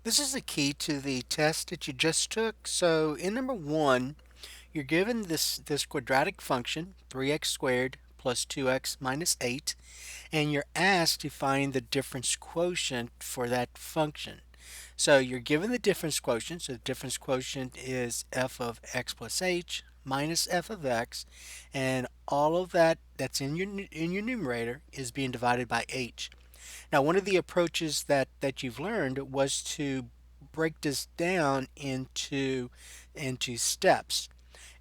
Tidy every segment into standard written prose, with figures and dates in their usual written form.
This is the key to the test that you just took. So in number one, you're given this quadratic function, 3x squared plus 2x minus 8, and you're asked to find the difference quotient for that function. So you're given the difference quotient. So the difference quotient is f of x plus h minus f of x, and all of that that's in your numerator is being divided by h. Now, one of the approaches that you've learned was to break this down into steps.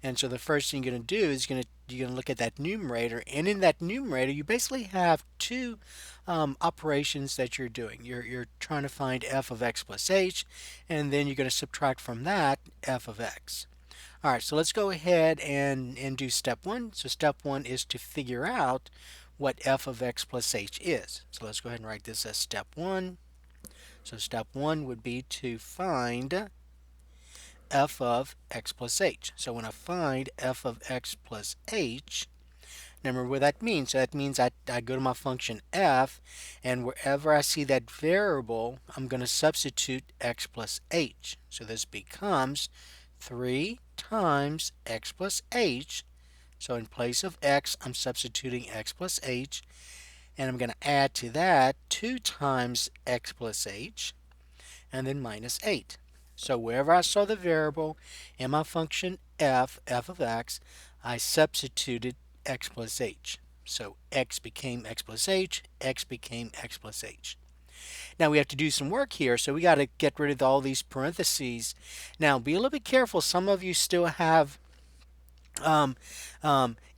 And so the first thing you're going to do is you're going to look at that numerator, and in that numerator you basically have two operations that you're doing. You're trying to find f of x plus h, and then you're going to subtract from that f of x. All right, so let's go ahead and do step one. So step one is to figure out what f of x plus h is. So let's go ahead and write this as step one. So step one would be to find f of x plus h. So when I find f of x plus h, remember what that means. So that means I go to my function f, and wherever I see that variable, I'm going to substitute x plus h. So this becomes 3 times x plus h. So in place of x, I'm substituting x plus h, and I'm going to add to that 2 times x plus h, and then minus 8. So wherever I saw the variable in my function f of x, I substituted x plus h. So x became x plus h, x became x plus h. Now we have to do some work here, so we got to get rid of all these parentheses. Now be a little bit careful. Some of you still have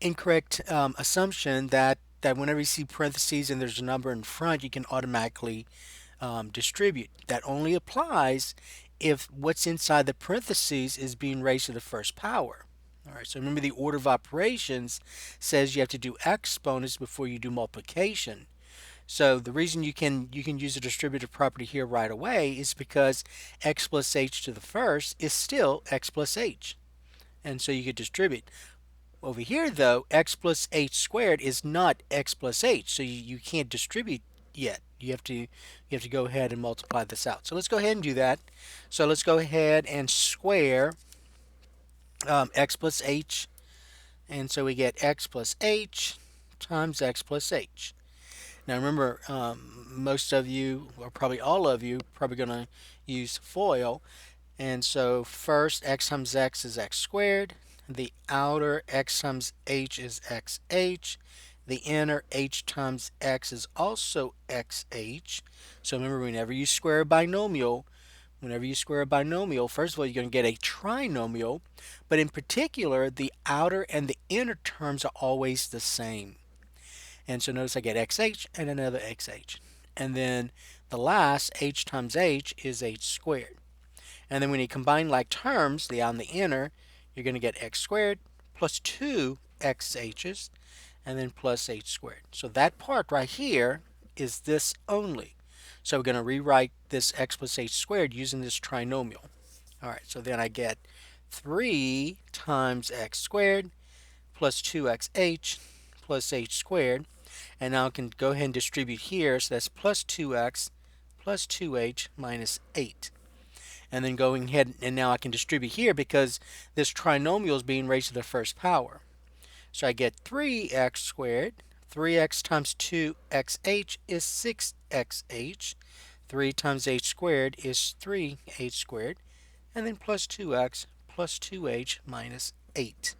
incorrect assumption that whenever you see parentheses and there's a number in front, you can automatically distribute. That only applies if what's inside the parentheses is being raised to the first power. All right, so remember the order of operations says you have to do exponents before you do multiplication. So the reason you can use a distributive property here right away is because x plus h to the first is still x plus h. And so you could distribute. Over here, though, x plus h squared is not x plus h, so you can't distribute yet. You have to go ahead and multiply this out. So let's go ahead and do that. So let's go ahead and square x plus h, and so we get x plus h times x plus h. Now remember, most of you, or probably all of you, probably going to use FOIL. And so first, x times x is x squared. The outer x times h is xh. The inner h times x is also xh. So remember, whenever you square a binomial, first of all, you're going to get a trinomial. But in particular, the outer and the inner terms are always the same. And so notice I get xh and another xh. And then the last, h times h, is h squared. And then when you combine like terms, the out and the inner, you're going to get x squared plus 2 xh's, and then plus h squared. So that part right here is this only. So we're going to rewrite this x plus h squared using this trinomial. All right, so then I get 3 times x squared plus 2xh plus h squared. And now I can go ahead and distribute here, so that's plus 2x plus 2h minus 8. And then going ahead, and now I can distribute here because this trinomial is being raised to the first power. So I get 3x squared. 3x times 2xh is 6xh. 3 times h squared is 3h squared. And then plus 2x plus 2h minus 8.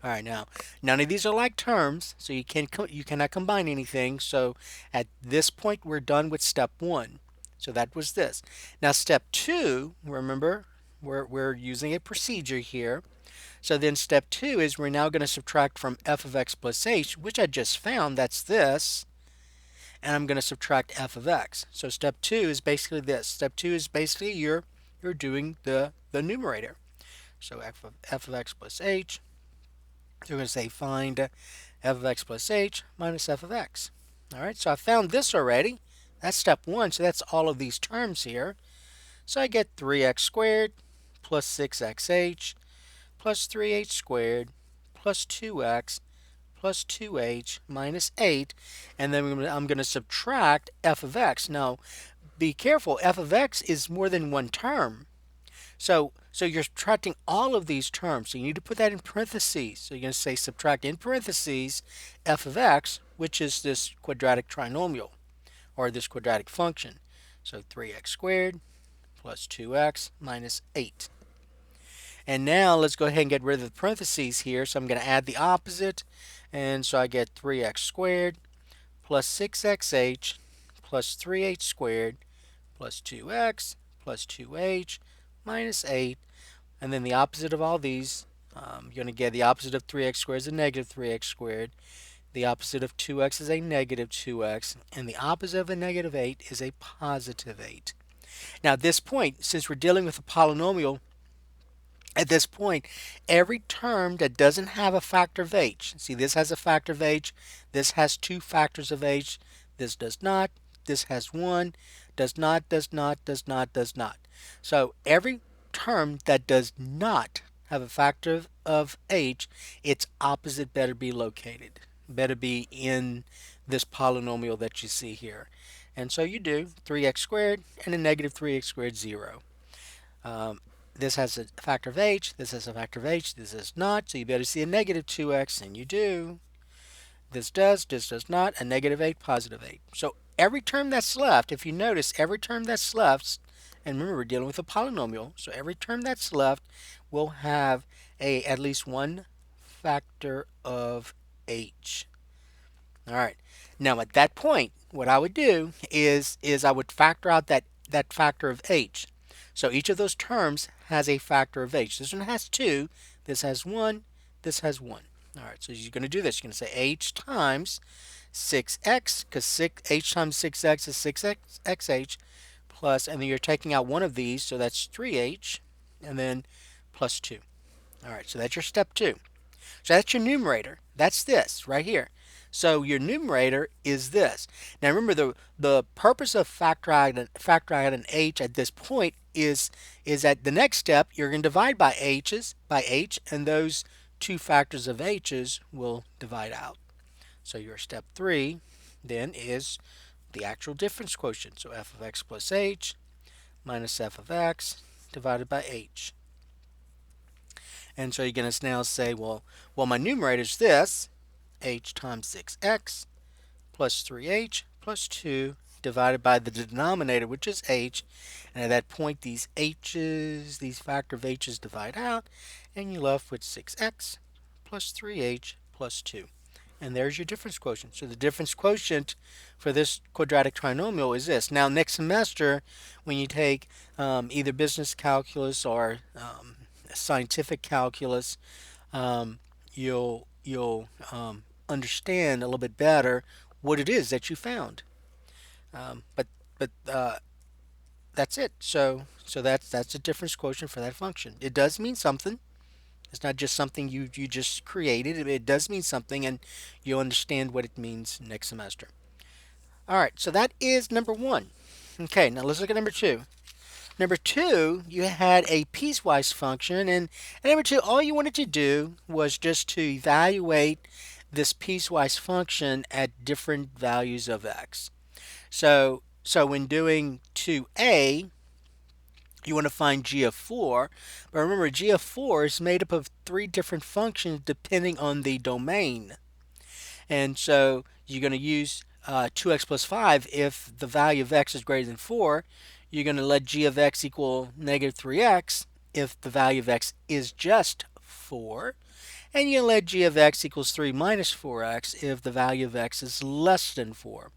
All right, now none of these are like terms, so you cannot combine anything. So at this point, we're done with step one. So that was this. Now step two, remember, we're using a procedure here. So then step two is we're now going to subtract from f of x plus h, which I just found, that's this, and I'm going to subtract f of x. So step two is basically this. Step two is basically you're doing the numerator. So f of x plus h. So we're going to say find f of x plus h minus f of x. All right, so I found this already. That's step one, so that's all of these terms here. So I get 3x squared plus 6xh plus 3h squared plus 2x plus 2h minus 8. And then I'm going to subtract f of x. Now, be careful, f of x is more than one term. So you're subtracting all of these terms. So you need to put that in parentheses. So you're going to say subtract in parentheses f of x, which is this quadratic trinomial, or this quadratic function. So 3x squared plus 2x minus 8. And now let's go ahead and get rid of the parentheses here. So I'm going to add the opposite. And so I get 3x squared plus 6xh plus 3h squared plus 2x plus 2h minus 8. And then the opposite of all these, you're going to get the opposite of 3x squared is a negative 3x squared. The opposite of 2x is a negative 2x. And the opposite of a negative 8 is a positive 8. Now at this point, since we're dealing with a polynomial, at this point, every term that doesn't have a factor of h, see this has a factor of h, this has two factors of h, this does not, this has one, does not, does not, does not, does not. So every term that does not have a factor of h, its opposite better be located, better be in this polynomial that you see here. And so you do 3x squared and a negative 3x squared 0. This has a factor of h, this has a factor of h, this does not, so you better see a negative 2x, and you do. This does not, a negative 8, positive 8. So every term that's left, if you notice, every term that's left, and remember we're dealing with a polynomial, so every term that's left will have at least one factor of h. All right. Now at that point, what I would do is I would factor out that factor of h. So each of those terms has a factor of h. This one has 2, this has 1, this has 1. All right, so you're going to do this. You're going to say h times 6x, because h times 6x is 6xh, plus, and then you're taking out one of these, so that's 3h, and then plus 2. All right, so that's your step 2. So that's your numerator. That's this right here. So your numerator is this. Now remember, the purpose of factoring out an h at this point is at the next step you're going to divide by h, and those two factors of h's will divide out. So your step 3 then is the actual difference quotient. So f of x plus h minus f of x divided by h. And so you're going to now say, well, my numerator is this, h times 6x plus 3h plus 2 divided by the denominator, which is h. And at that point, these h's, these factor of h's divide out, and you're left with 6x plus 3h plus 2. And there's your difference quotient. So the difference quotient for this quadratic trinomial is this. Now, next semester, when you take either business calculus or scientific calculus, you'll understand a little bit better what it is that you found. But that's it. So that's a difference quotient for that function. It does mean something. It's not just something you just created. It does mean something, and you'll understand what it means next semester. All right, so that is number 1. Okay, now let's look at number 2. Number 2, you had a piecewise function, and number 2, all you wanted to do was just to evaluate this piecewise function at different values of x. So when doing 2a, you want to find g of 4, but remember g of 4 is made up of 3 different functions depending on the domain. And so you're going to use 2x plus 5 if the value of x is greater than 4. You're going to let g of x equal negative 3x if the value of x is just 4. And you let g of x equals 3 minus 4x if the value of x is less than 4.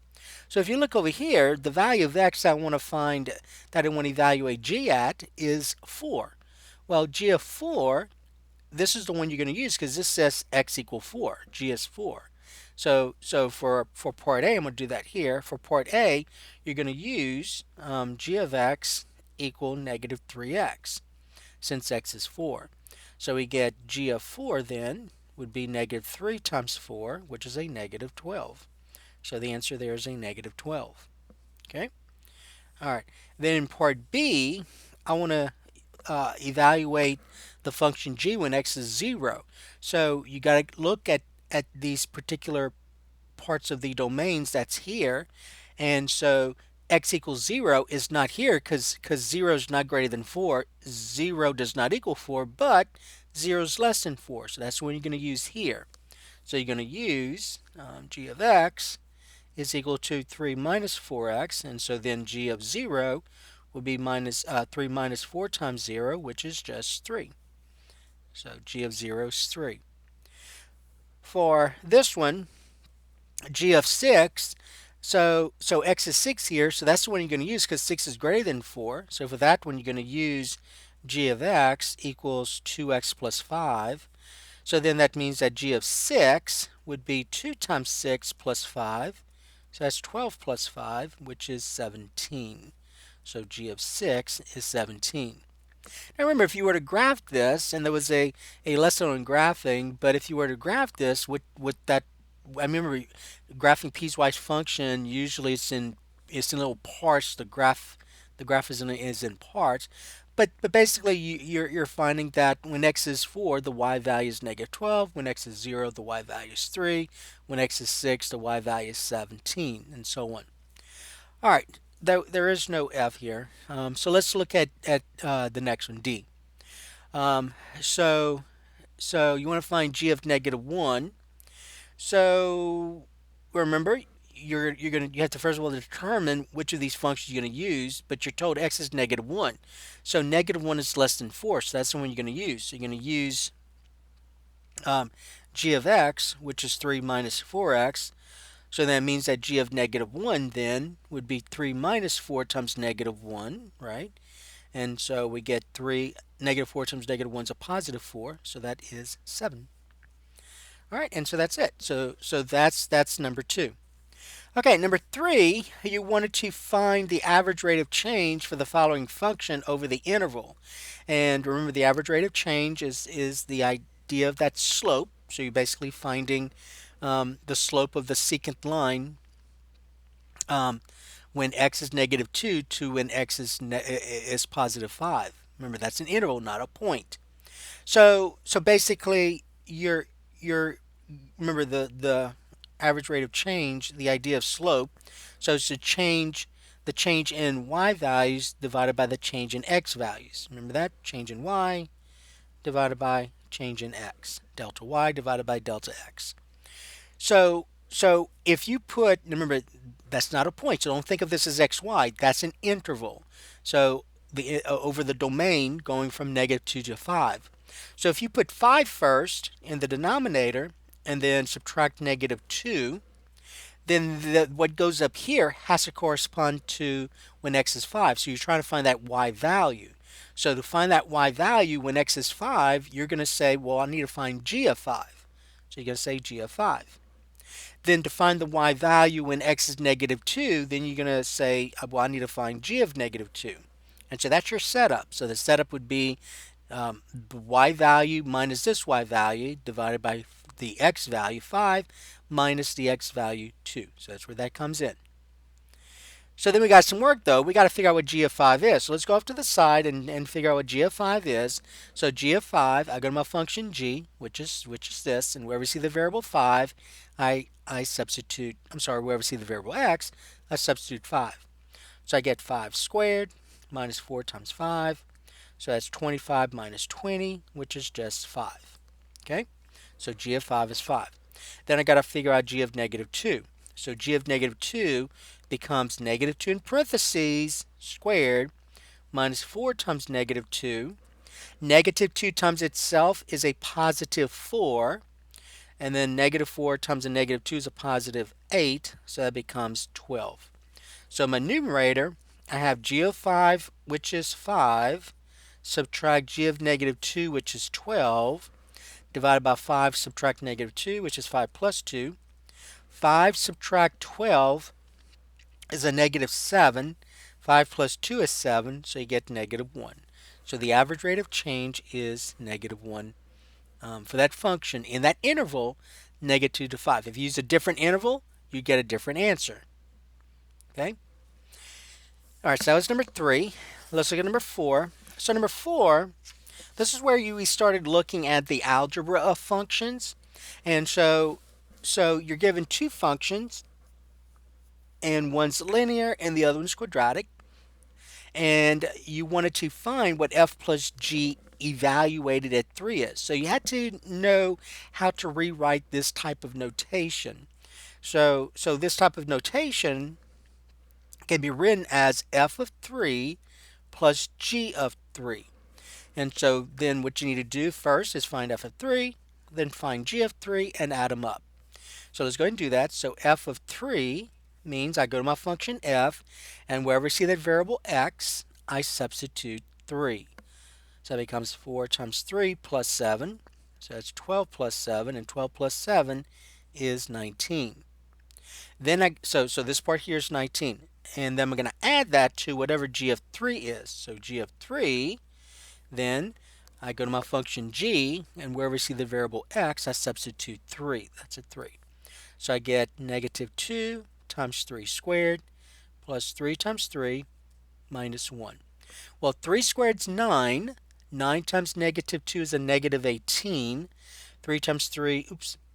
So if you look over here, the value of x I want to evaluate g at is 4. Well, g of 4, this is the one you're going to use because this says x equal 4. G is 4. So for part A, I'm going to do that here. For part A, you're going to use g of x equal negative 3x since x is 4. So we get g of 4 then would be negative 3 times 4, which is a negative 12. So the answer there is a negative 12. Okay? All right. Then in part B, I want to evaluate the function g when x is 0. So you got to look at these particular parts of the domains that's here. And so x equals 0 is not here because 0 is not greater than 4. 0 does not equal 4, but 0 is less than 4. So that's what you're going to use here. So you're going to use g of x is equal to 3 minus 4x, and so then g of 0 would be 3 minus 4 times 0, which is just 3. So g of 0 is 3. For this one, g of 6, so x is 6 here, so that's the one you're going to use because 6 is greater than 4. So for that one, you're going to use g of x equals 2x plus 5. So then that means that g of 6 would be 2 times 6 plus 5. So that's 12 plus 5, which is 17. So g of 6 is 17. Now remember, if you were to graph this, and there was a lesson on graphing, but if you were to graph this, with that, I remember graphing piecewise function, usually it's in little parts, the graph is in parts. But basically, you're finding that when x is 4, the y value is negative 12. When x is 0, the y value is 3. When x is 6, the y value is 17, and so on. All right, there is no f here. So let's look at the next one, d. Um, so so you want to find g of negative 1. So remember, you have to first of all determine which of these functions you're going to use, but you're told x is negative 1. So negative 1 is less than 4, so that's the one you're going to use. So you're going to use g of x, which is 3 minus 4x. So that means that g of negative 1 then would be 3 minus 4 times negative 1, right? And so we get negative 4 times negative 1 is a positive 4, so that is 7. All right, and so that's it. So that's number 2. Okay, number 3, you wanted to find the average rate of change for the following function over the interval. And remember, the average rate of change is the idea of that slope. So you're basically finding the slope of the secant line when x is negative 2 to when x is positive 5. Remember, that's an interval, not a point. So basically, you're remember the average rate of change, the idea of slope. So it's the change in y values divided by the change in x values. Remember that? Change in y divided by change in x. Delta y divided by delta x. So if you put, remember, that's not a point, so don't think of this as xy. That's an interval. So over the domain going from negative 2 to 5. So if you put 5 first in the denominator and then subtract negative 2, then what goes up here has to correspond to when x is 5. So you're trying to find that y value. So to find that y value when x is 5, you're going to say, well, I need to find g of 5. So you're going to say g of 5. Then to find the y value when x is negative 2, then you're going to say, well, I need to find g of negative 2. And so that's your setup. So the setup would be the y value minus this y value divided by the x value, 5, minus the x value, 2. So that's where that comes in. So then we got some work, though. We got to figure out what g of 5 is. So let's go off to the side and figure out what g of 5 is. So g of 5, I go to my function g, which is this, and wherever we see the variable 5, I substitute, wherever we see the variable x, I substitute 5. So I get 5 squared minus 4 times 5. So that's 25 minus 20, which is just 5. Okay? So g of 5 is 5. Then I got to figure out g of negative 2. So g of negative 2 becomes negative 2 in parentheses squared minus 4 times negative 2. Negative 2 times itself is a positive 4. And then negative 4 times a negative 2 is a positive 8. So that becomes 12. So my numerator, I have g of 5, which is 5, subtract g of negative 2, which is 12, divided by 5, subtract negative 2, which is 5 plus 2. 5 subtract 12 is a negative 7. 5 plus 2 is 7, so you get negative 1. So the average rate of change is negative 1 for that function in that interval, negative 2 to 5. If you use a different interval, you get a different answer. Okay? All right, so that was number 3. Let's look at number 4. So number 4, this is where we started looking at the algebra of functions. And so you're given two functions. and one's linear and the other one's quadratic. And you wanted to find what f plus g evaluated at 3 is. So you had to know how to rewrite this type of notation. So this type of notation can be written as f of 3 plus g of 3. And so then what you need to do first is find f of 3, then find g of 3 and add them up. So let's go ahead and do that. So f of 3 means I go to my function f, and wherever I see that variable x, I substitute 3. So that becomes 4 times 3 plus 7. So that's 12 plus 7, and 12 plus 7 is 19. So this part here is 19. And then we're going to add that to whatever g of 3 is. So g of 3, then I go to my function g, and wherever I see the variable x, I substitute 3. That's a 3. So I get negative 2 times 3 squared plus 3 times 3 minus 1. Well, 3 squared is 9. 9 times negative 2 is a negative 18. 3 times 3,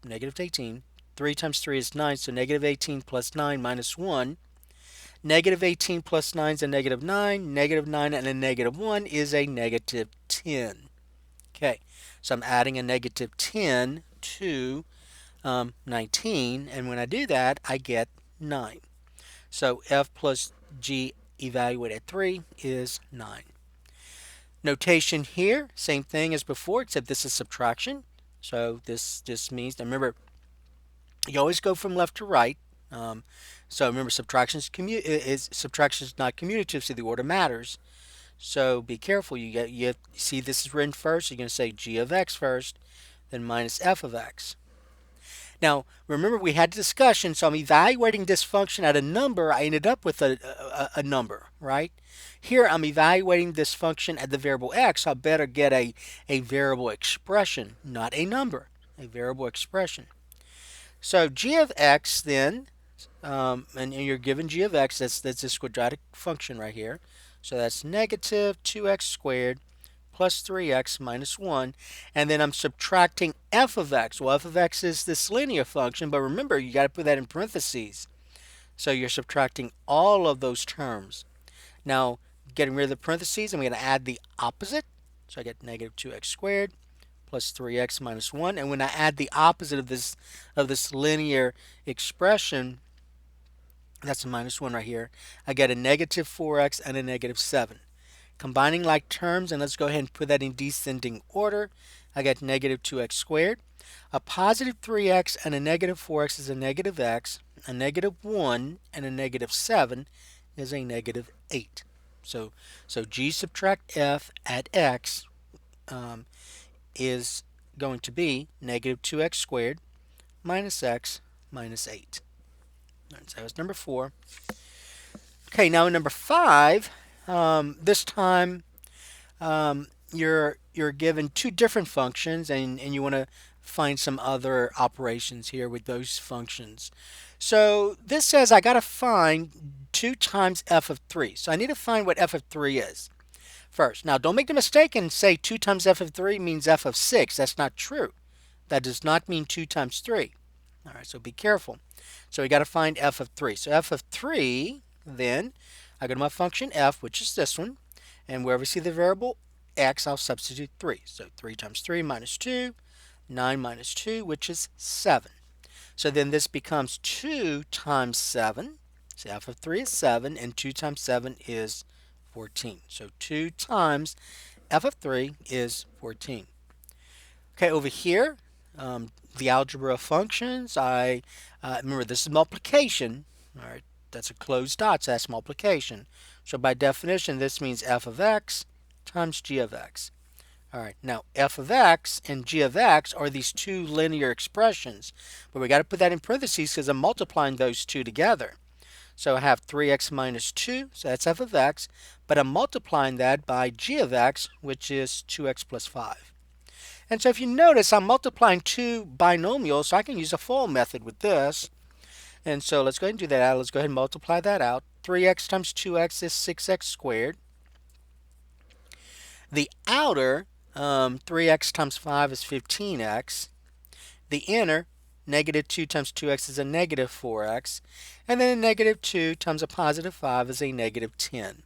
negative 18. 3 times 3 is 9, so negative 18 plus 9 minus 1. Negative 18 plus 9 is a negative 9. Negative 9 and a negative 1 is a negative 10. Okay, so I'm adding a negative 10 to 19, and when I do that, I get 9. So f plus g evaluated at 3 is 9. Notation here, same thing as before, except this is subtraction. So this just means, remember, you always go from left to right. So remember, subtraction is not commutative, so the order matters. So be careful. You see this is written first. You're going to say g of x first, then minus f of x. Now, remember we had a discussion, so I'm evaluating this function at a number. I ended up with a number, right? Here, I'm evaluating this function at the variable x, so I better get a variable expression, not a number, a variable expression. So g of x then, and you're given g of x, that's this quadratic function right here. So that's negative 2x squared plus 3x minus 1, and then I'm subtracting f of x. Well, f of x is this linear function, but remember, you got to put that in parentheses. So you're subtracting all of those terms. Now, getting rid of the parentheses, I'm going to add the opposite. So I get negative 2x squared plus 3x minus 1, and when I add the opposite of this linear expression, that's a minus 1 right here, I get a negative 4x and a negative 7. Combining like terms, and let's go ahead and put that in descending order. I got negative 2x squared. A positive 3x and a negative 4x is a negative x. A negative 1 and a negative 7 is a negative 8. So g subtract f at x is going to be negative 2x squared minus x minus 8. All right, so that was number 4. Okay, now in number 5, this time you're given two different functions, and you want to find some other operations here with those functions. So this says I got to find 2 times f of 3. So I need to find what f of 3 is first. Now don't make the mistake and say 2 times f of 3 means f of 6. That's not true. That does not mean 2 times 3. All right, so be careful. So we got to find f of 3. So f of 3, then I go to my function f, which is this one, and wherever we see the variable x, I'll substitute 3. So 3 times 3 minus 2, 9 minus 2, which is 7. So then this becomes 2 times 7. So f of 3 is 7, and 2 times 7 is 14. So 2 times f of 3 is 14. Okay, over here, the algebra of functions, remember this is multiplication. All right, that's a closed dot, so that's multiplication. So by definition, this means f of x times g of x. All right, now f of x and g of x are these two linear expressions, but we got to put that in parentheses because I'm multiplying those two together. So I have 3x minus 2, so that's f of x, but I'm multiplying that by g of x, which is 2x plus 5. And so if you notice, I'm multiplying two binomials, so I can use a FOIL method with this. And so let's go ahead and do that out. Let's go ahead and multiply that out. 3x times 2x is 6x squared. The outer, 3x times 5 is 15x. The inner, negative 2 times 2x is a negative 4x, and then a negative 2 times a positive 5 is a negative 10.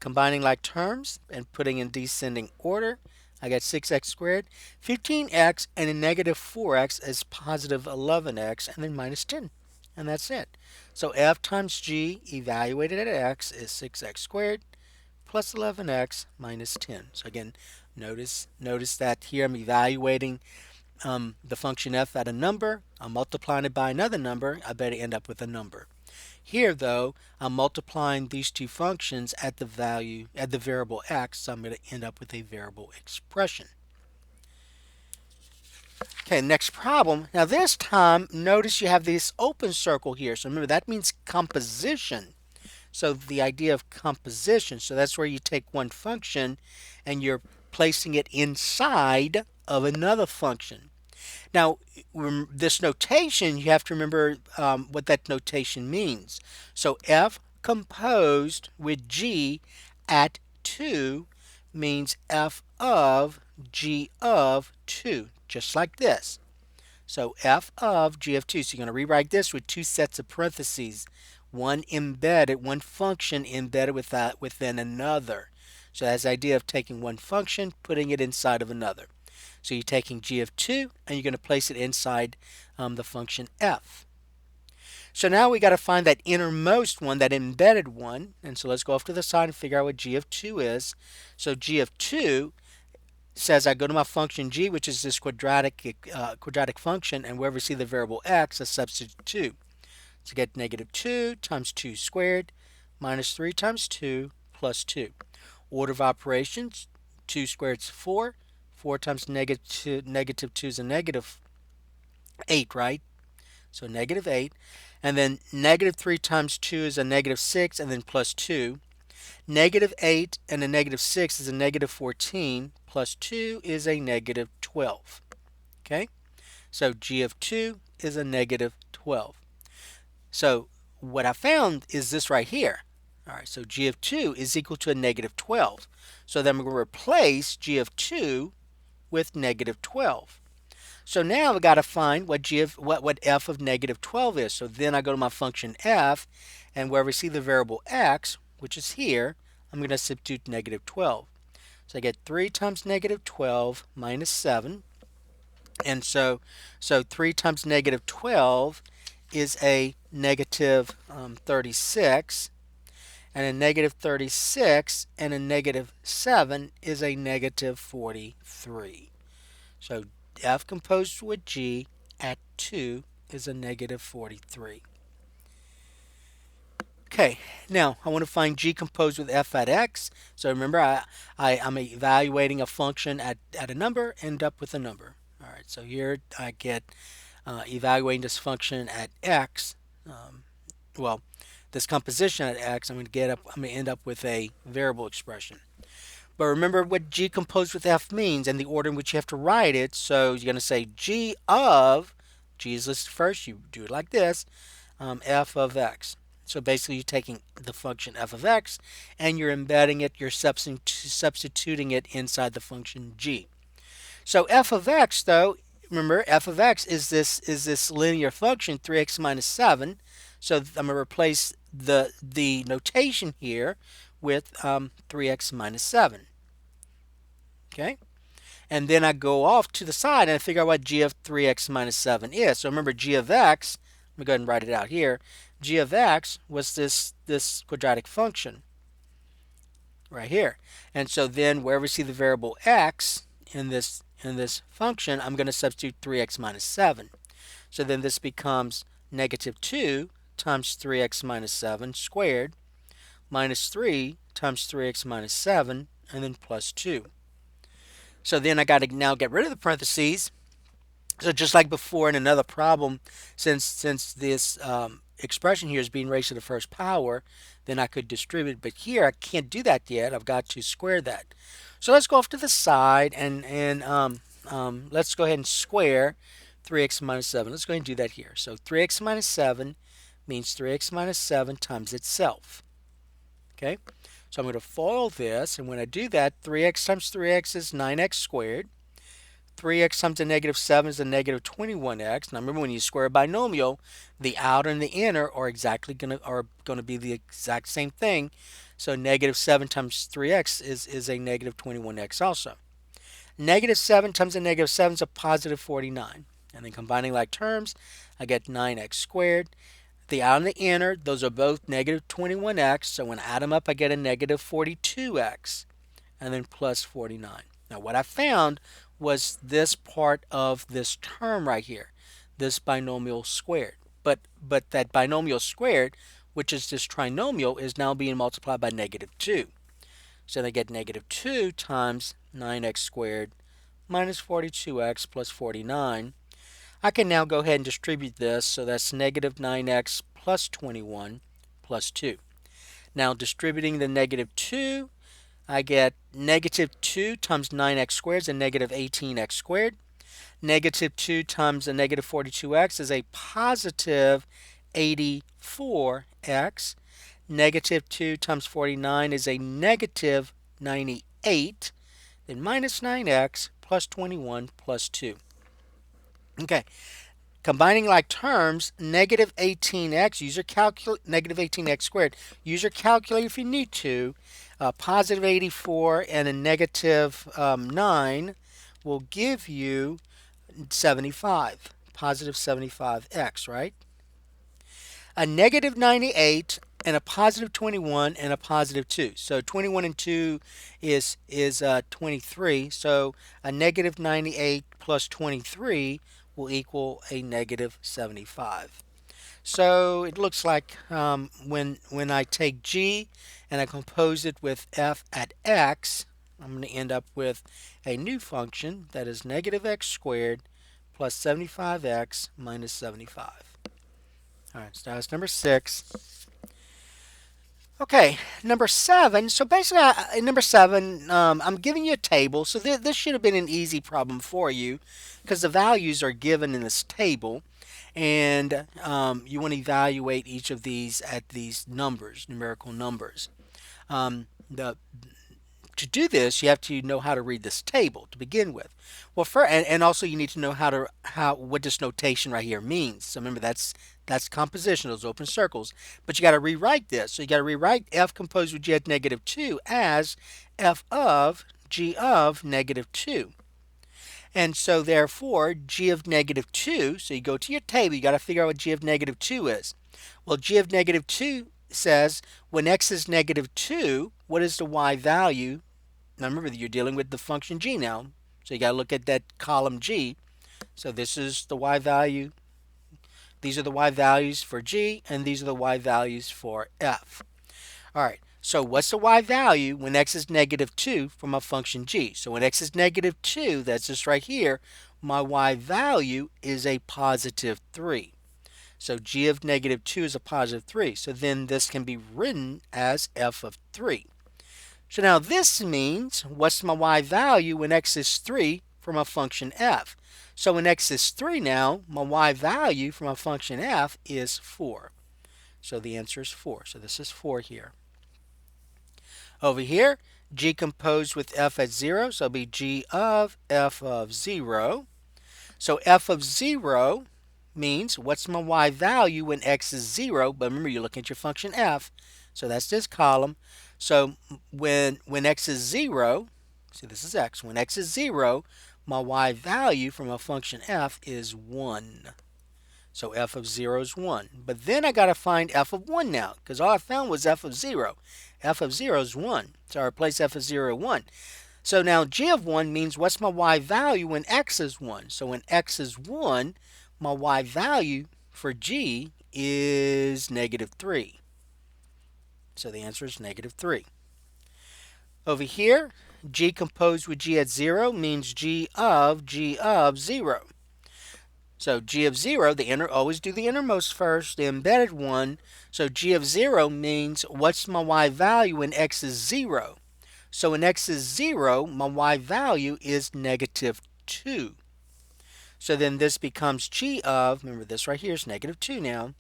Combining like terms and putting in descending order, I got 6x squared, 15x, and a negative 4x is positive 11x, and then minus 10. And that's it. So f times g evaluated at x is 6x squared plus 11x minus 10. So again, notice that here I'm evaluating the function f at a number. I'm multiplying it by another number. I better end up with a number. Here, though, I'm multiplying these two functions at the variable x, so I'm going to end up with a variable expression. Okay, next problem. Now this time, notice you have this open circle here. So remember, that means composition. So the idea of composition, so that's where you take one function and you're placing it inside of another function. Now, this notation, you have to remember what that notation means. So f composed with g at 2 means f of g of 2, just like this. So f of g of 2. So you're going to rewrite this with two sets of parentheses, one function embedded within another. So that's the idea of taking one function, putting it inside of another. So you're taking g of 2 and you're going to place it inside the function f. So now we got to find that innermost one, that embedded one. And so let's go off to the side and figure out what g of 2 is. So g of 2 says I go to my function g, which is this quadratic function, and wherever we see the variable x, I substitute 2. So get negative 2 times 2 squared minus 3 times 2 plus 2. Order of operations, 2 squared is 4. 4 times negative 2 is a negative 8, right? So negative 8. And then negative 3 times 2 is a negative 6, and then plus 2. Negative 8 and a negative 6 is a negative 14, plus 2 is a negative 12. Okay? So g of 2 is a negative 12. So what I found is this right here. All right, so g of 2 is equal to a negative 12. So then we're going to replace g of 2 with negative 12. So now I've got to find what f of negative 12 is. So then I go to my function f, and where we see the variable x, which is here, I'm going to substitute negative 12. So I get 3 times negative 12 minus 7. And so 3 times negative 12 is a negative 36. And a negative 36 and a negative 7 is a negative 43. So f composed with g at 2 is a negative 43. Okay, now I want to find g composed with f at x. So remember, I'm evaluating a function at a number, end up with a number. All right, so here I get evaluating this function at x. This composition at x, I'm going to end up with a variable expression. But remember what g composed with f means and the order in which you have to write it. So you're going to say g is listed first. You do it like this, f of x. So basically you're taking the function f of x and you're embedding it, you're substituting it inside the function g. So f of x, though, remember f of x is this linear function 3x minus 7. So I'm going to replace the notation here with 3x minus 7. Okay? And then I go off to the side and I figure out what g of 3x minus 7 is. So remember g of x, let me go ahead and write it out here. G of x was this quadratic function right here. And so then wherever we see the variable x in this function, I'm going to substitute 3x minus 7. So then this becomes negative 2 times 3x minus 7 squared minus 3 times 3x minus 7 and then plus 2. So then I got to now get rid of the parentheses. So just like before in another problem, since this expression here is being raised to the first power, then I could distribute. But here I can't do that yet. I've got to square that. So let's go off to the side and let's go ahead and square 3x minus 7. Let's go ahead and do that here. So 3x minus 7 means 3x minus 7 times itself. Okay? So I'm going to FOIL this, and when I do that, 3x times 3x is 9x squared. 3x times the negative 7 is a negative 21x. Now remember, when you square a binomial, the outer and the inner are going to be the exact same thing. So negative 7 times 3x is a negative 21x also. Negative 7 times a negative 7 is a positive 49. And then combining like terms, I get 9x squared. The outer and the inner, those are both negative 21x. So when I add them up, I get a negative 42x. And then plus 49. Now what I found was this part of this term right here, this binomial squared. But that binomial squared, which is this trinomial, is now being multiplied by negative 2. So they get negative 2 times 9x squared minus 42x plus 49. I can now go ahead and distribute this, so that's negative 9x plus 21 plus 2. Now distributing the negative 2, I get negative 2 times 9x squared is a negative 18x squared. Negative 2 times a negative 42x is a positive 84x. Negative 2 times 49 is a negative 98. Then minus 9x plus 21 plus 2. Okay, combining like terms, negative 18x, use your negative 18x squared. Use your calculator if you need to. Positive 84 and a negative 9 will give you 75. Positive 75x, right? A negative 98 and a positive 21 and a positive 2. So 21 and 2 is 23. So a negative 98 plus 23 will equal a negative 75. So it looks like when I take g and I compose it with f at x, I'm going to end up with a new function that is negative x squared plus 75x minus 75. All right, so that's number 6. Okay, number 7. So basically, in number 7, I'm giving you a table. So this should have been an easy problem for you because the values are given in this table. And you want to evaluate each of these at these numbers, numerical numbers. The To do this, you have to know how to read this table to begin with. Well, and also you need to know what this notation right here means. So remember, that's composition, those open circles. But you got to rewrite this. So you got to rewrite f composed with g at negative 2 as f of g of negative 2. And so therefore, g of negative 2, so you go to your table, you got to figure out what g of negative 2 is. Well, g of negative 2 says when x is negative 2, what is the y value? Now remember that you're dealing with the function g now. So you got to look at that column g. So this is the y value. These are the y values for g, and these are the y values for f. All right. So what's the y value when x is negative 2 from a function g? So when x is negative 2, that's this right here, my y value is a positive 3. So g of negative 2 is a positive 3. So then this can be written as f of 3. So now this means, what's my y value when x is 3 from a function f? So when x is 3 now, my y value from a function f is 4. So the answer is 4. So this is 4 here. Over here, g composed with f at 0, so it'll be g of f of 0. So f of 0 means, what's my y value when x is 0? But remember, you're looking at your function f. So that's this column. So when x is 0, see this is x. When x is 0, my y value from a function f is 1. So f of 0 is 1. But then I got to find f of 1 now, because all I found was f of 0. F of 0 is 1. So I replace f of 0 with 1. So now g of 1 means, what's my y value when x is 1? So when x is 1, my y value for g is negative 3. So the answer is negative 3. Over here, g composed with g at 0 means g of 0. So g of 0, always do the innermost first, the embedded one. So g of 0 means, what's my y value when x is 0? So when x is 0, my y value is negative 2. So then this becomes g of, remember this right here is negative 2 now.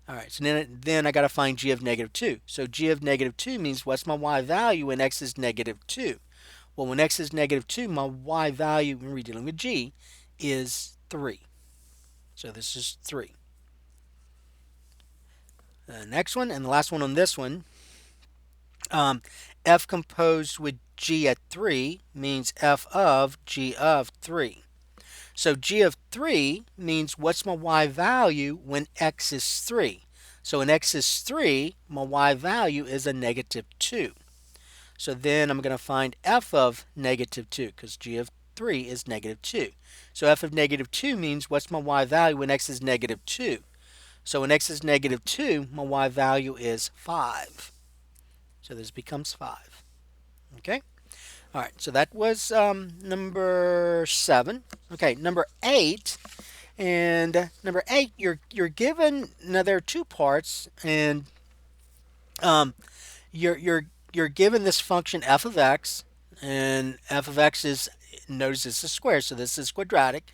All right, so then I got to find g of negative 2. So g of negative 2 means, what's my y value when x is negative 2? Well, when x is negative 2, my y value, when we're dealing with g, is 3. So this is 3. The next one, and the last one on this one, um, f composed with g at 3 means f of g of 3. So g of 3 means what's my y value when x is 3. So when x is 3, my y value is a negative 2. So then I'm going to find f of negative 2 because g of 3 is negative 2. So f of negative 2 means what's my y value when x is negative 2. So when x is negative 2, my y value is 5. So this becomes 5. Okay? All right, so that was number 7. Okay, number 8. And number 8, you're given, now there are two parts, and um, you're you're you're given this function f of x, and f of x is, notice this is square, so this is quadratic.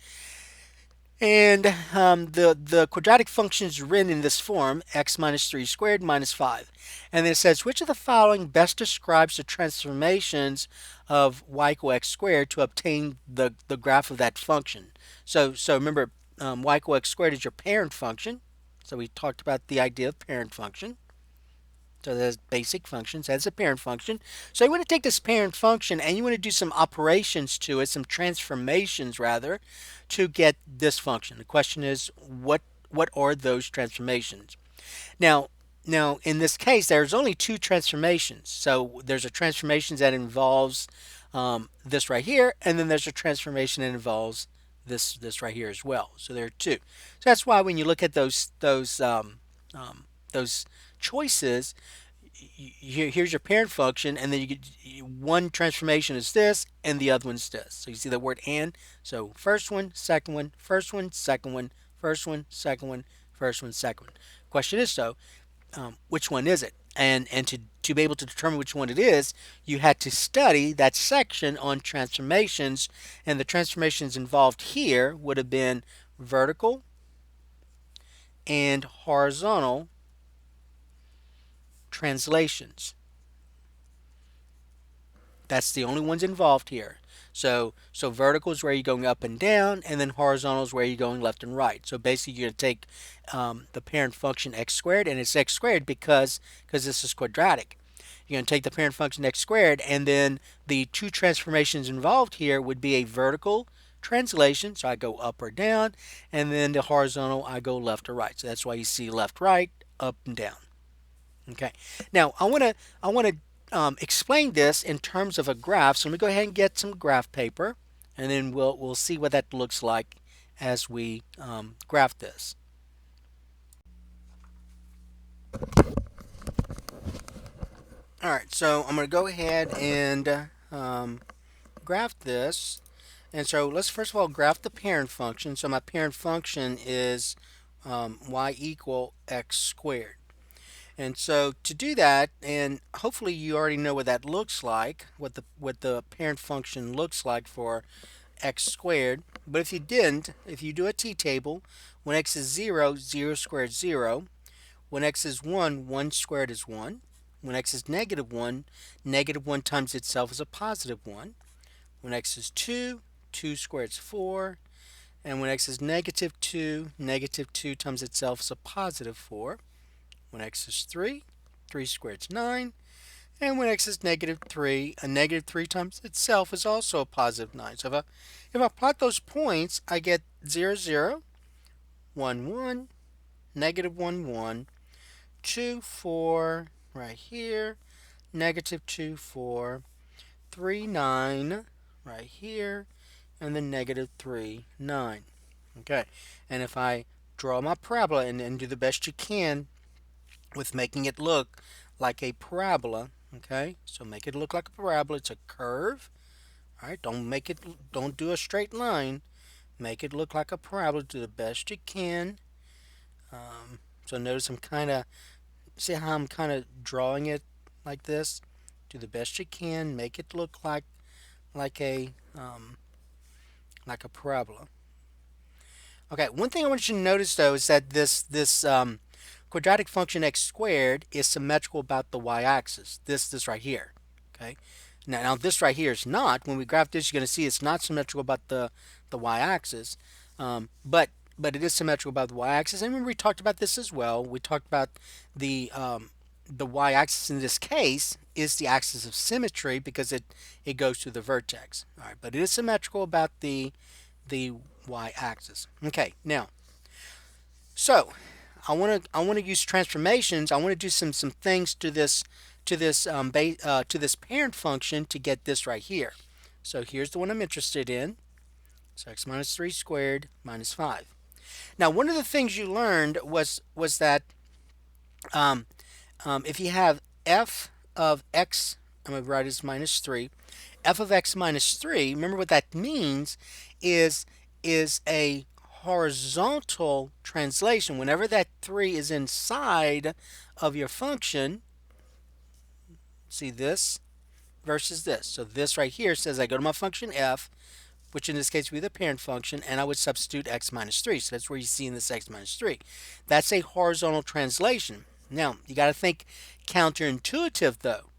And the quadratic function is written in this form, x minus 3 squared minus 5. And then it says, which of the following best describes the transformations of y equal x squared to obtain the graph of that function? So remember, y equal x squared is your parent function. So we talked about the idea of parent function. So there's basic functions. That's a parent function. So you want to take this parent function and you want to do some operations to it, some transformations rather, to get this function. The question is, what are those transformations? Now, now in this case, there's only two transformations. So there's a transformation that involves this right here, and then there's a transformation that involves this right here as well. So there are two. So that's why when you look at those choices, here's your parent function, and then you get one transformation is this, and the other one's this. So you see the word and. So first one, second one, first one, second one, first one, second one, first one, second one. Question is though, which one is it? And to be able to determine which one it is, you had to study that section on transformations, and the transformations involved here would have been vertical and horizontal translations. That's the only ones involved here. So vertical is where you're going up and down, and then horizontal is where you're going left and right. So basically, you're going to take the parent function x squared, and it's x squared because this is quadratic. You're going to take the parent function x squared, and then the two transformations involved here would be a vertical translation, so I go up or down, and then the horizontal, I go left or right. So that's why you see left, right, up and down. Okay. Now I want to explain this in terms of a graph. So let me go ahead and get some graph paper, and then we'll see what that looks like as we graph this. All right. So I'm going to go ahead and graph this. And so let's first of all graph the parent function. So my parent function is y equal x squared. And so to do that, and hopefully you already know what that looks like, what the parent function looks like for x squared. But if you didn't, if you do a t-table, when x is 0, 0 squared is 0. When x is 1, 1 squared is 1. When x is negative 1, negative 1 times itself is a positive 1. When x is 2, 2 squared is 4. And when x is negative 2, negative 2 times itself is a positive 4. When x is 3, 3 squared is 9. And when x is negative 3, a negative 3 times itself is also a positive 9. So if I plot those points, I get 0, 0, 1, 1, negative 1, 1, 2, 4, right here, negative 2, 4, 3, 9, right here, and then negative 3, 9. Okay, and if I draw my parabola and do the best you can with making it look like a parabola, okay? So make it look like a parabola. It's a curve. All right, don't do a straight line. Make it look like a parabola. Do the best you can. So notice see how I'm kind of drawing it like this. Do the best you can. Make it look like a like a parabola. Okay, one thing I want you to notice though is that this quadratic function x squared is symmetrical about the y-axis. This right here. Okay. Now this right here is not. When we graph this, you're going to see it's not symmetrical about the y-axis, but it is symmetrical about the y-axis. And remember, we talked about this as well. We talked about the y-axis in this case is the axis of symmetry because it goes through the vertex. All right, but it is symmetrical about the y-axis. Okay, now so I want to use transformations. I want to do some things to this parent function to get this right here. So here's the one I'm interested in. So x minus 3 squared minus 5. Now one of the things you learned was that um, if you have f of x, I'm going to write as minus 3, f of x minus 3, remember what that means is a horizontal translation. Whenever that 3 is inside of your function, see this versus this. So this right here says I go to my function f, which in this case would be the parent function, and I would substitute x minus 3. So that's where you see in this x minus 3. That's a horizontal translation. Now, you got to think counterintuitive though.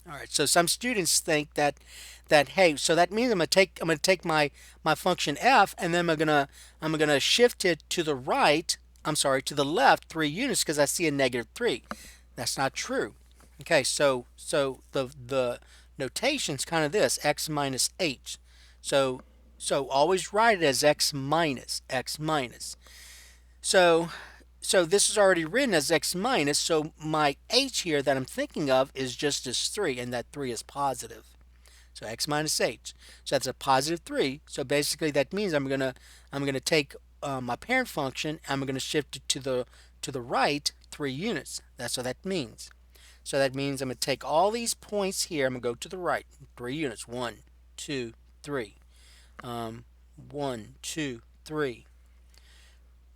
All right, so some students think that hey, so that means I'm gonna take my function f, and then I'm gonna shift it to the right. I'm sorry, to the left 3 units because I see a negative 3. That's not true. Okay, so the notation's kind of this x minus h. So always write it as x minus x minus. So this is already written as x minus, so my h here that I'm thinking of is just as 3, and that 3 is positive. So x minus h. So that's a positive 3. So basically that means I'm gonna take my parent function, I'm gonna shift it to the right 3 units. That's what that means. So that means I'm gonna take all these points here, I'm gonna go to the right 3 units. 1, 2, 3. 1, 2, 3.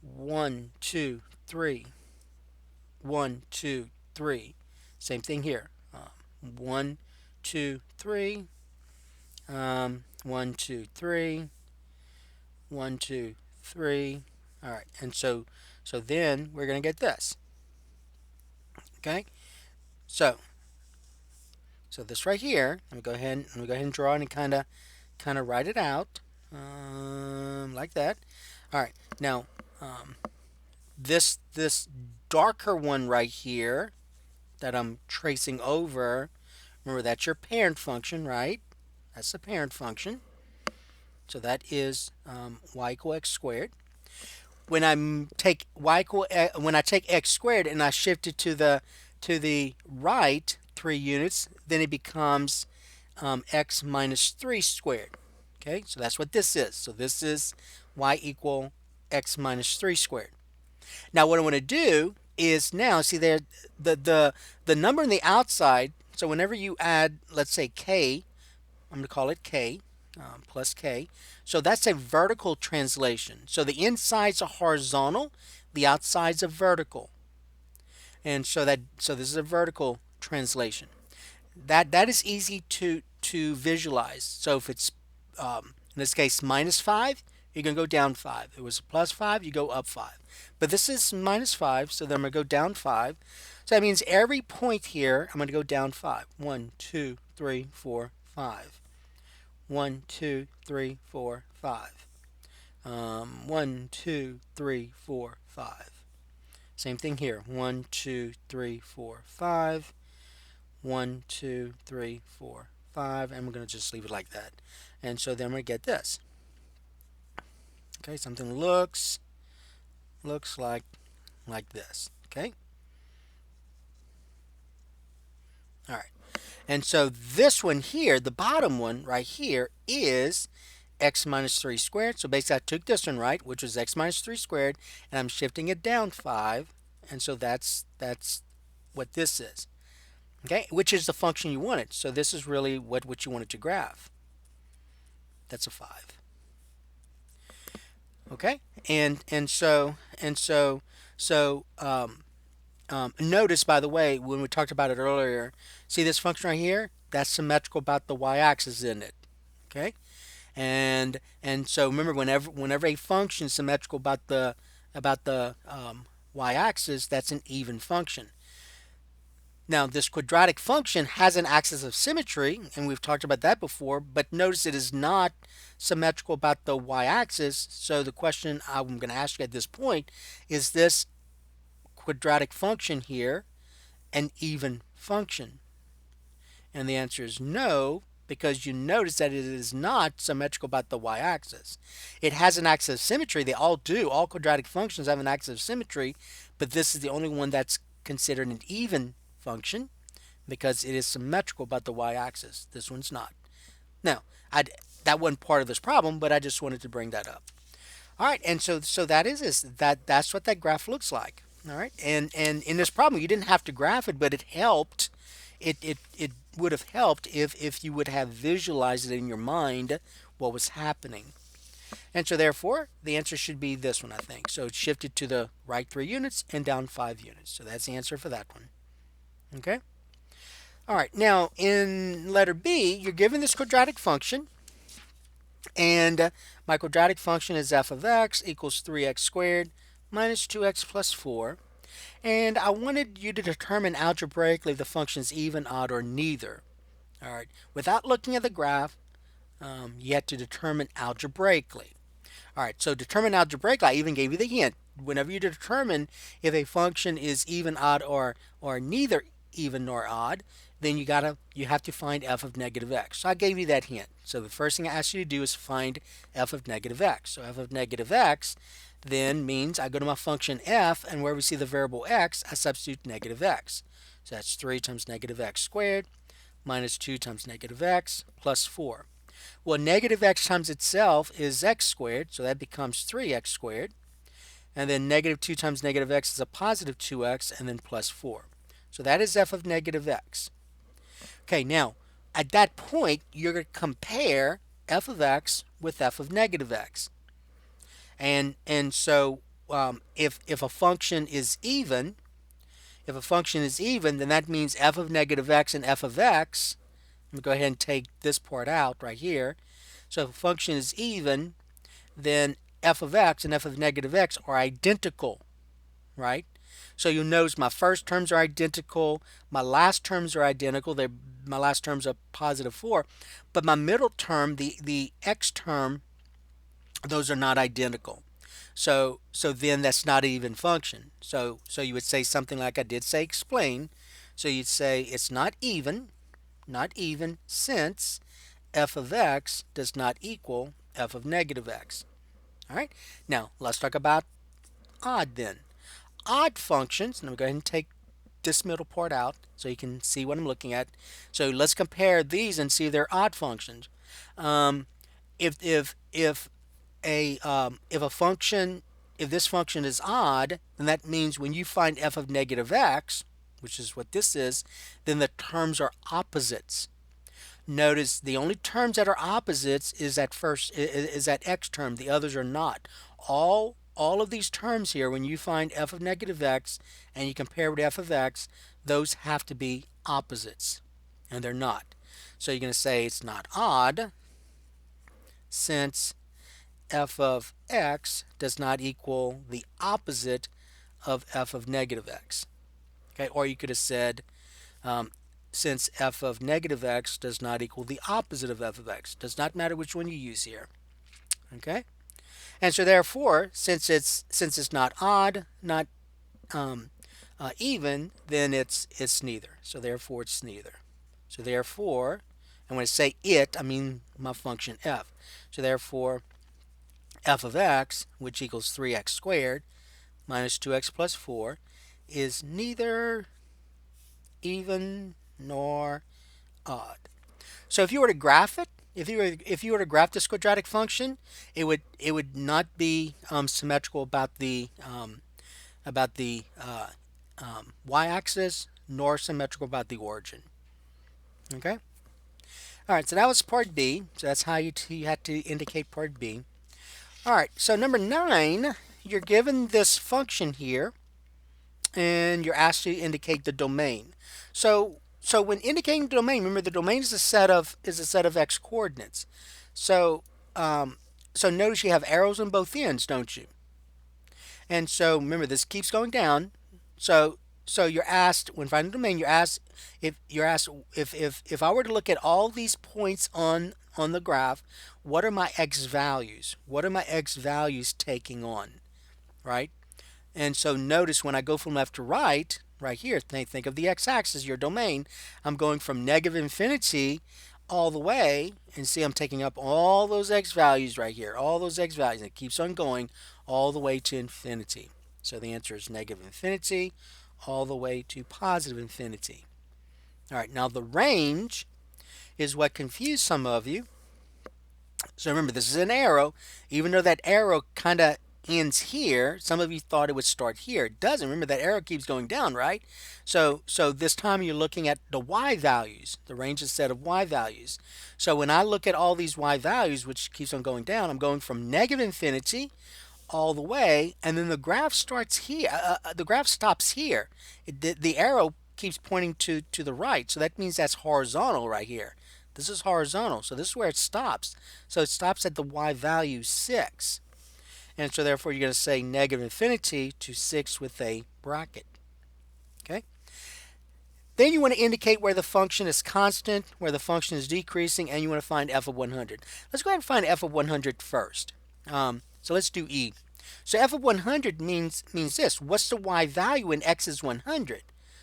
1, 2, 3. 1, 2, 3. Same thing here. 1, 2, 3. 1, 2, 3. 1, 2, 3. All right, and so then we're gonna get this. Okay, so this right here. Let me go ahead and draw it and kind of write it out like that. All right, now this darker one right here that I'm tracing over, remember that's your parent function, right? That's the parent function. So that is y equal x squared. When I take when I take x squared and I shift it to the right 3 units, then it becomes x minus 3 squared. Okay, so that's what this is. So this is y equal x minus 3 squared. Now what I want to do is now see there the number on the outside. So whenever you add, let's say k, I'm going to call it k plus k. So that's a vertical translation. So the inside's a horizontal, the outside's a vertical, and so this is a vertical translation. That is easy to visualize. So if it's in this case minus 5, you're going to go down 5. If it was plus 5, you go up 5. But this is minus 5, so then I'm going to go down 5. So that means every point here, I'm going to go down 5. 1, 2, 3, 4, 5. 1, 2, 3, 4, 5. 1, 2, 3, 4, 5. Same thing here. 1, 2, 3, 4, 5. 1, 2, 3, 4, 5. And we're going to just leave it like that. And so then we get this. Okay, something looks like this. Okay. All right. And so this one here, the bottom one right here, is x minus 3 squared. So basically I took this one, right, which was x minus 3 squared, and I'm shifting it down 5. And so that's what this is. Okay, which is the function you wanted. So this is really what you wanted to graph. That's a 5. Okay, and notice, by the way, when we talked about it earlier, see this function right here? That's symmetrical about the y-axis, isn't it? Okay, and so remember, whenever a function is symmetrical about the y-axis, that's an even function. Now, this quadratic function has an axis of symmetry, and we've talked about that before, but notice it is not symmetrical about the y-axis. So the question I'm going to ask you at this point is this quadratic function here an even function? And the answer is no, because you notice that it is not symmetrical about the y-axis. It has an axis of symmetry. They all do. All quadratic functions have an axis of symmetry, but this is the only one that's considered an even function because it is symmetrical about the y-axis. This one's not. Now, that wasn't part of this problem, but I just wanted to bring that up. All right, and so that is this. That's what that graph looks like. All right, and in this problem, you didn't have to graph it, but it helped. It would have helped if you would have visualized it in your mind what was happening. And so therefore, the answer should be this one, I think. So it's shifted to the right 3 units and down 5 units. So that's the answer for that one. Okay. All right. Now in letter B, you're given this quadratic function, and my quadratic function is f of x equals 3x squared minus 2x plus 4. And I wanted you to determine algebraically if the function is even, odd, or neither. All right. Without looking at the graph, you have to determine algebraically. All right, so determine algebraically, I even gave you the hint. Whenever you determine if a function is even, odd, or neither even nor odd, then you have to find f of negative x. So I gave you that hint. So the first thing I asked you to do is find f of negative x. So f of negative x then means I go to my function f, and where we see the variable x, I substitute negative x. So that's 3 times negative x squared minus 2 times negative x plus 4. Well, negative x times itself is x squared, so that becomes 3x squared. And then negative 2 times negative x is a positive 2x, and then plus 4. So that is f of negative x. Okay, now, at that point, you're going to compare f of x with f of negative x. And so if a function is even, then that means f of negative x and f of x. Let me go ahead and take this part out right here. So if a function is even, then f of x and f of negative x are identical, right? So you'll notice my first terms are identical, my last terms are identical, my last terms are positive 4, but my middle term, the x term, those are not identical. So then that's not an even function. So you would say something like I did say explain. So you'd say it's not even since f of x does not equal f of negative x. All right, now let's talk about odd then. Odd functions, and I'm going to go ahead and take this middle part out so you can see what I'm looking at. So let's compare these and see if they're odd functions. If a function, if this function is odd, then that means when you find f of negative x, which is what this is, then the terms are opposites. Notice the only terms that are opposites is that x term. The others are not. All of these terms here, when you find f of negative x and you compare with f of x, those have to be opposites, and they're not. So you're going to say it's not odd since f of x does not equal the opposite of f of negative x. Okay, or you could have said since f of negative x does not equal the opposite of f of x. Does not matter which one you use here. Okay, and so therefore, since it's not odd, not even, then it's neither. So therefore, it's neither. So therefore, and when I say it, I mean my function f. So therefore, f of x, which equals 3x squared minus 2x plus 4, is neither even nor odd. So if you were to graph it, if you were to graph this quadratic function, it would not be symmetrical about the y-axis, nor symmetrical about the origin. Okay. All right. So that was part B. So that's how you had to indicate part B. All right. So number 9, you're given this function here, and you're asked to indicate the domain. So when indicating the domain, remember the domain is a set of x coordinates. So so notice you have arrows on both ends, don't you? And so remember this keeps going down. So So you're asked when finding the domain, you're asked if I were to look at all these points on the graph, what are my x values? What are my x values taking on, right? And so notice when I go from left to right, right here, think of the x-axis, your domain. I'm going from negative infinity all the way, and see I'm taking up all those x values right here, all those x values, and it keeps on going all the way to infinity. So the answer is negative infinity all the way to positive infinity. All right, now the range is what confused some of you. So remember, this is an arrow. Even though that arrow kind of ends here, some of you thought it would start here. It doesn't. Remember, that arrow keeps going down, right? So this time you're looking at the y values. The range is a set of y values. So when I look at all these y values, which keeps on going down, I'm going from negative infinity all the way, and then the graph starts here. The graph stops here. The arrow keeps pointing to the right, so that means that's horizontal right here. This is horizontal, so this is where it stops. So it stops at the y value 6. And so therefore you're going to say negative infinity to 6 with a bracket. Okay? Then you want to indicate where the function is constant, where the function is decreasing, and you want to find f of 100. Let's go ahead and find f of 100 first. So let's do e. So f of 100 means this. What's the y value when x is 100?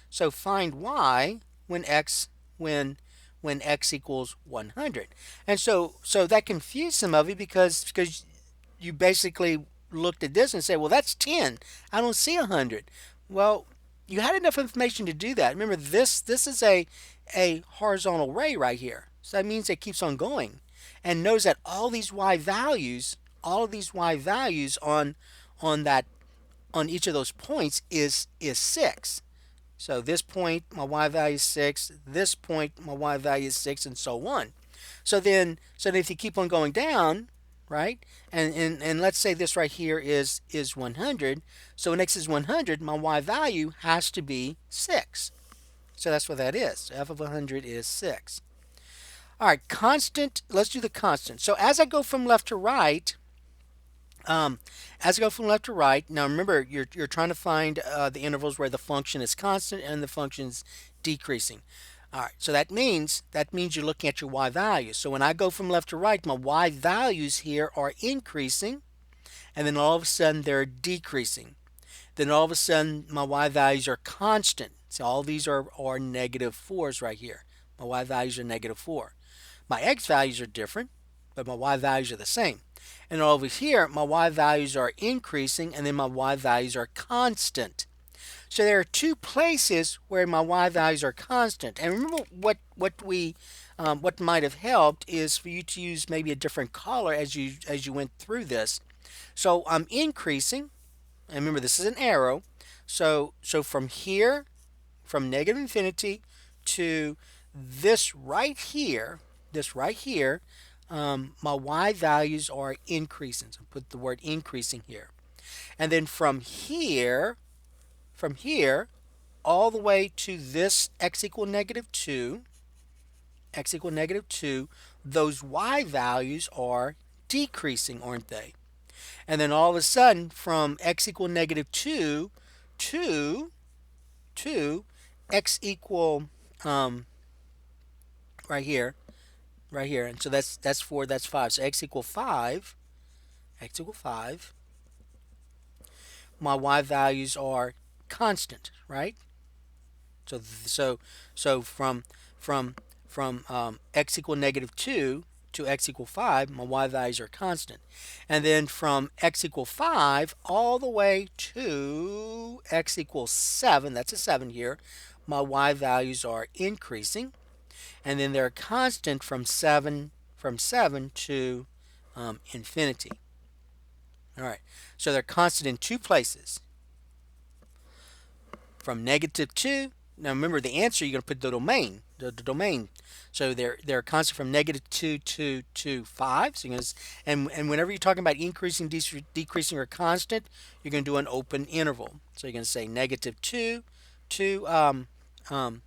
So find y when x equals 100. And so that confused some of you because you basically looked at this and said, well, that's 10. I don't see 100. Well, you had enough information to do that. Remember, this is a horizontal ray right here. So that means it keeps on going. And notice that all these y values, all of these y values on each of those points is 6. So this point, my y value is 6. This point, my y value is 6, and so on. So then if you keep on going down, right? And let's say this right here is 100. So when x is 100, my y value has to be 6. So that's what that is. So f of 100 is 6. All right, constant. Let's do the constant. So as I go from left to right, now remember you're trying to find the intervals where the function is constant and the function is decreasing. All right, so that means you're looking at your y values. So when I go from left to right, my y values here are increasing, and then all of a sudden they're decreasing. Then all of a sudden my y values are constant. So all these are negative 4s right here. My y values are negative 4. My x values are different, but my y values are the same. And over here, my y values are increasing, and then my y values are constant. So there are two places where my y values are constant. And remember what might have helped is for you to use maybe a different color as you went through this. So I'm increasing, and remember this is an arrow. So from here, from negative infinity to this right here, my y values are increasing. So put the word increasing here. And then from here all the way to this x equal negative 2, those y values are decreasing, aren't they? And then all of a sudden from x equal negative 2 to x equal right here, and so that's 4, that's 5. So x equal 5, my y values are constant, right? So from x equal negative 2 to x equal 5, my y values are constant. And then from x equal 5 all the way to x equals 7, that's a 7 here, my y values are increasing. And then they're constant from 7 to infinity. All right, so they're constant in two places. From negative 2, now remember the answer, you're going to put the domain. So they're constant from negative 2 to 5. So you're going to, and whenever you're talking about increasing, decreasing, or constant, you're going to do an open interval. So you're going to say negative 2 to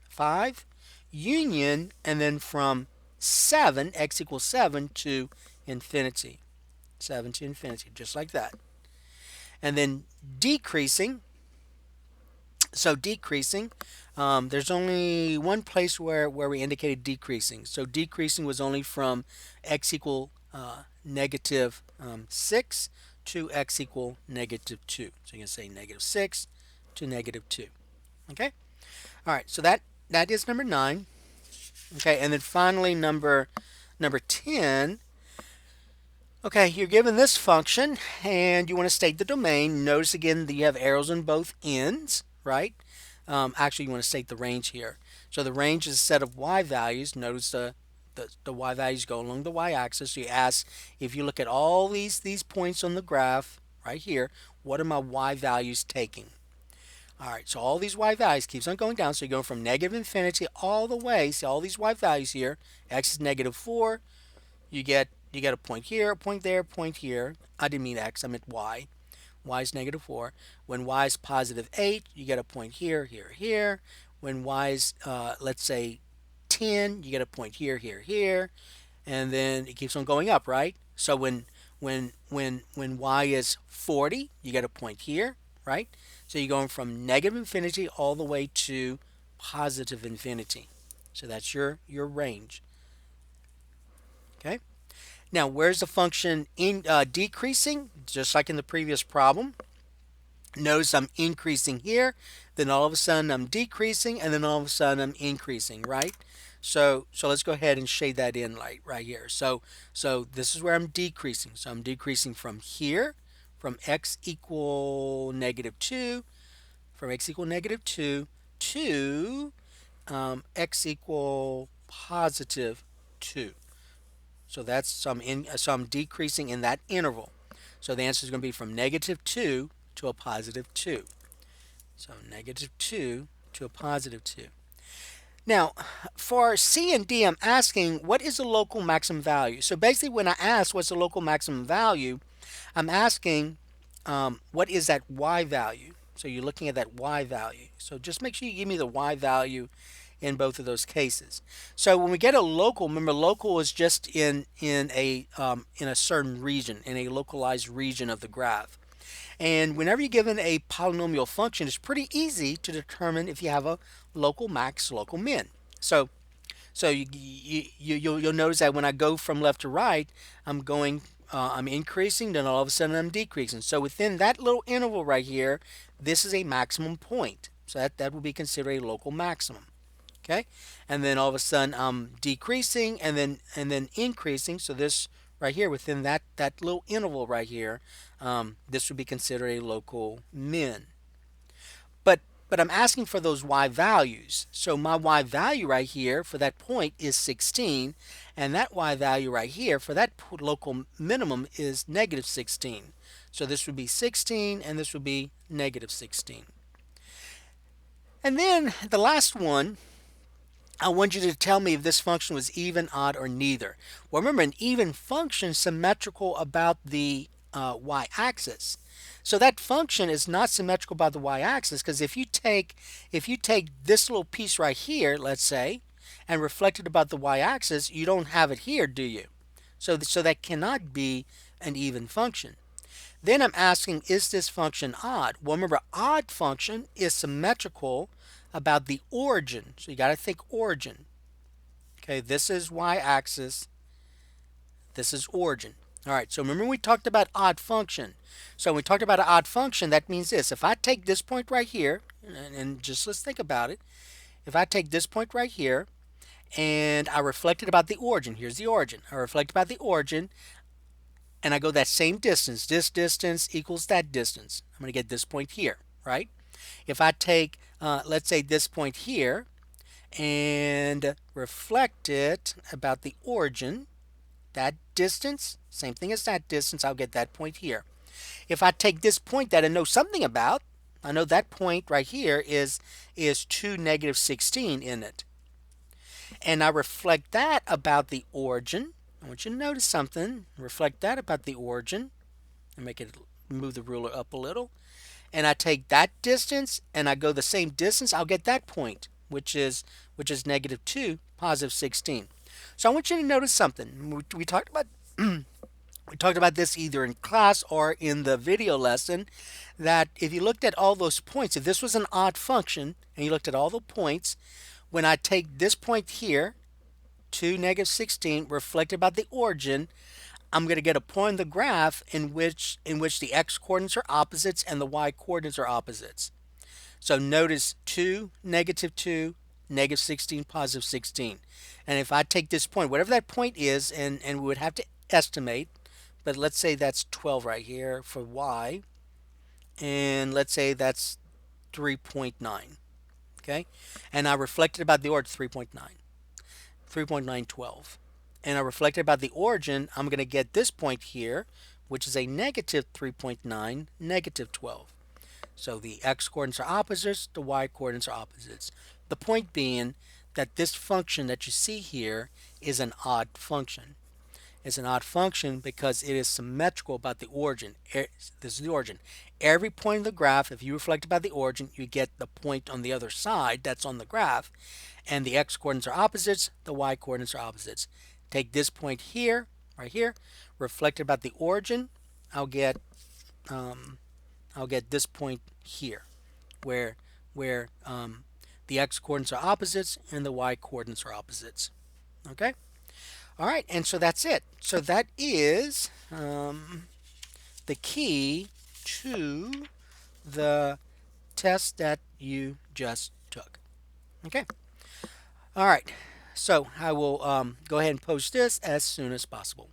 5, union, and then from 7, x equals 7 to infinity. 7 to infinity, just like that. And then decreasing, So decreasing, there's only one place where we indicated decreasing. So decreasing was only from x equal negative 6 to x equal negative 2. So you can say negative 6 to negative 2. Okay? All right, so that is number 9. Okay, and then finally number 10. Okay, you're given this function and you want to state the domain. Notice again that you have arrows on both ends, right? Actually, you want to state the range here. So the range is a set of y values. Notice the y values go along the y-axis. So you ask, if you look at all these points on the graph right here, what are my y values taking? All right, so all these y values keeps on going down. So you go from negative infinity all the way. See all these y values here. X is negative 4. You get a point here, a point there, a point here. I didn't mean x, I meant y. Y is negative 4. When y is positive 8, you get a point here, here, here. When y is, let's say, 10, you get a point here, here, here. And then it keeps on going up, right? So when y is 40, you get a point here, right? So you're going from negative infinity all the way to positive infinity. So that's your range. Okay. Now, where's the function in decreasing? Just like in the previous problem. Notice I'm increasing here, then all of a sudden I'm decreasing, and then all of a sudden I'm increasing, right? So let's go ahead and shade that in right here. So this is where I'm decreasing. So I'm decreasing from here, from x equal negative 2, from x equal negative 2 to x equal positive 2. So I'm decreasing in that interval. So the answer is going to be from negative 2 to a positive 2. So negative 2 to a positive 2. Now, for C and D, I'm asking what is the local maximum value? So basically, when I ask what's the local maximum value, I'm asking what is that y value? So you're looking at that y value. So just make sure you give me the y value in both of those cases. So when we get a local, remember local is just in a certain region, in a localized region of the graph. And whenever you're given a polynomial function, it's pretty easy to determine if you have a local max, local min. So you'll notice that when I go from left to right, I'm increasing, then all of a sudden I'm decreasing. So within that little interval right here, this is a maximum point. So that will be considered a local maximum. Okay, and then all of a sudden I'm decreasing and then increasing. So this right here within that little interval right here, this would be considered a local min. But I'm asking for those y values. So my y value right here for that point is 16, and that y value right here for that local minimum is negative 16. So this would be 16, and this would be negative 16. And then the last one, I want you to tell me if this function was even, odd, or neither. Well, remember, an even function is symmetrical about the y-axis. So that function is not symmetrical about the y-axis because if you take this little piece right here, let's say, and reflect it about the y-axis, you don't have it here, do you? So that cannot be an even function. Then I'm asking, is this function odd? Well, remember, odd function is symmetrical about the origin. So you got to think origin. Okay, this is y-axis. This is origin. All right, so remember we talked about odd function. So when we talked about an odd function, that means this. If I take this point right here, and just let's think about it. If I take this point right here, and I reflected about the origin. Here's the origin. I reflect about the origin, and I go that same distance. This distance equals that distance. I'm going to get this point here, right? If I take, let's say, this point here and reflect it about the origin, that distance, same thing as that distance, I'll get that point here. If I take this point that I know something about, I know that point right here is 2, negative 16 in it. And I reflect that about the origin. I want you to notice something. Reflect that about the origin. And move the ruler up a little. And I take that distance and I go the same distance, I'll get that point, which is negative 2, positive 16. So I want you to notice something. We talked about We talked about this either in class or in the video lesson, that if you looked at all those points, if this was an odd function and you looked at all the points, when I take this point here, 2, -16, reflected by the origin, I'm going to get a point in the graph in which the x coordinates are opposites and the y coordinates are opposites. So notice 2, -2, -16, +16. And if I take this point, whatever that point is, and we would have to estimate, but let's say that's 12 right here for y, and let's say that's 3.9, okay? And I reflected about the origin 3.9, 3.912. And I reflected about the origin, I'm going to get this point here, which is a -3.9, -12. So the x coordinates are opposites, the y coordinates are opposites. The point being that this function that you see here is an odd function. It's an odd function because it is symmetrical about the origin. This is the origin. Every point in the graph, if you reflect about the origin, you get the point on the other side that's on the graph. And the x coordinates are opposites, the y coordinates are opposites. Take this point here, right here, reflect about the origin, I'll get um, I'll get this point here, where the x coordinates are opposites and the y coordinates are opposites. Okay. All right, and so that's it. So that is the key to the test that you just took. Okay. All right. So I will go ahead and post this as soon as possible.